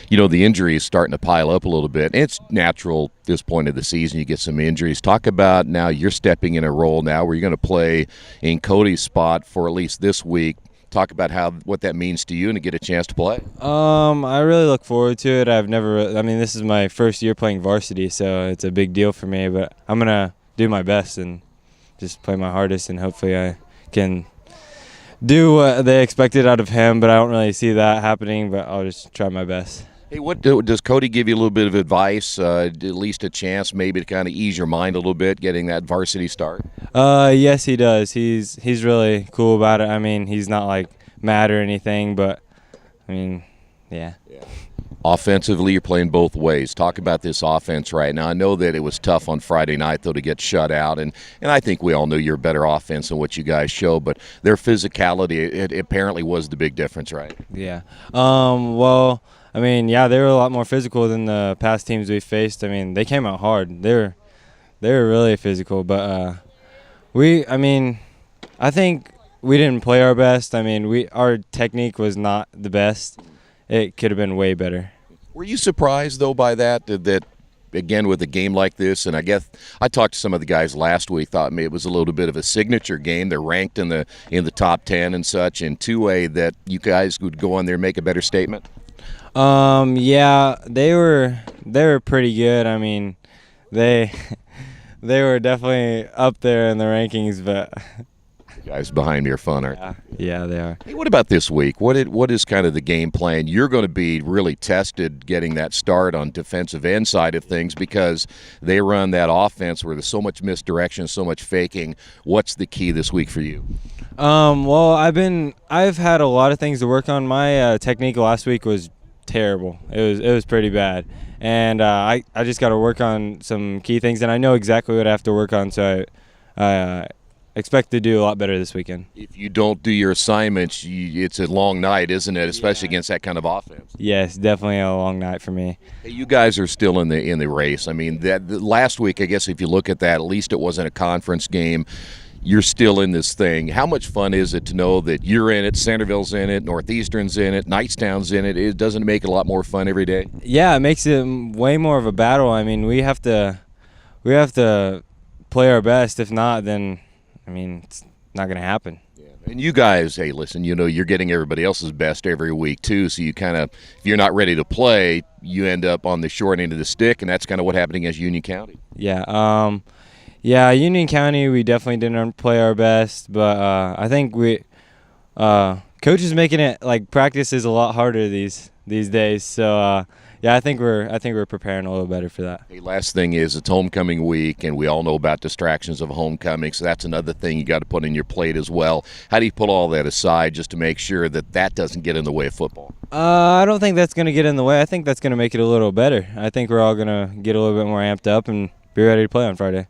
the injury is starting to pile up a little bit. And it's natural at this point of the season you get some injuries. Talk about now you're stepping in a role now where you're going to play in Cody's spot for at least this week. Talk about what that means to you and to get a chance to play. I really look forward to it. This is my first year playing varsity, so it's a big deal for me. But I'm gonna do my best and just play my hardest, and hopefully I can do what they expected out of him. But I don't really see that happening. But I'll just try my best. Hey, what does Cody give you a little bit of advice, at least a chance maybe to kind of ease your mind a little bit, getting that varsity start? Yes, he does. He's really cool about it. I mean, he's not like mad or anything, but I mean, yeah. Offensively, you're playing both ways. Talk about this offense right now. I know that it was tough on Friday night, though, to get shut out, and I think we all know you're a better offense than what you guys show, but their physicality, it apparently was the big difference, right? Yeah. Well, I mean, yeah, they were a lot more physical than the past teams we faced. I mean, they came out hard. They were really physical, but I think we didn't play our best. I mean, our technique was not the best. It could have been way better. Were you surprised, though, by that again, with a game like this? And I guess I talked to some of the guys last week, thought maybe it was a little bit of a signature game. They're ranked in the top 10 and such, and two-way that you guys would go on there and make a better statement? Yeah, they were pretty good. I mean, they were definitely up there in the rankings, but the guys behind me are fun, aren't they? Yeah, they are. Hey, what about this week? What is kind of the game plan? You're going to be really tested getting that start on defensive end side of things because they run that offense where there's so much misdirection, so much faking. What's the key this week for you? Well, I've had a lot of things to work on. My technique last week was terrible. It was pretty bad, and I just got to work on some key things, and I know exactly what I have to work on. So I expect to do a lot better this weekend. If you don't do your assignments, it's a long night, isn't it? Especially against that kind of offense. Yes, definitely a long night for me. Hey, you guys are still in the race. I mean, last week, I guess if you look at that, at least it wasn't a conference game. You're still in this thing. How much fun is it to know that you're in it, Centerville's in it, Northeastern's in it, Knightstown's in it? It doesn't make it a lot more fun every day? Yeah, it makes it way more of a battle. I mean, we have to play our best. If not, then it's not going to happen. Yeah. And you guys, hey, listen, you're getting everybody else's best every week too. So you kind of, if you're not ready to play, you end up on the short end of the stick, and that's kind of what happened against Union County. Yeah. Yeah, Union County, we definitely didn't play our best, but I think coach is making it like practice is a lot harder these days. So yeah, I think we're preparing a little better for that. Hey, last thing is it's homecoming week, and we all know about distractions of homecoming, so that's another thing you got to put in your plate as well. How do you put all that aside just to make sure that doesn't get in the way of football? I don't think that's going to get in the way. I think that's going to make it a little better. I think we're all going to get a little bit more amped up and be ready to play on Friday.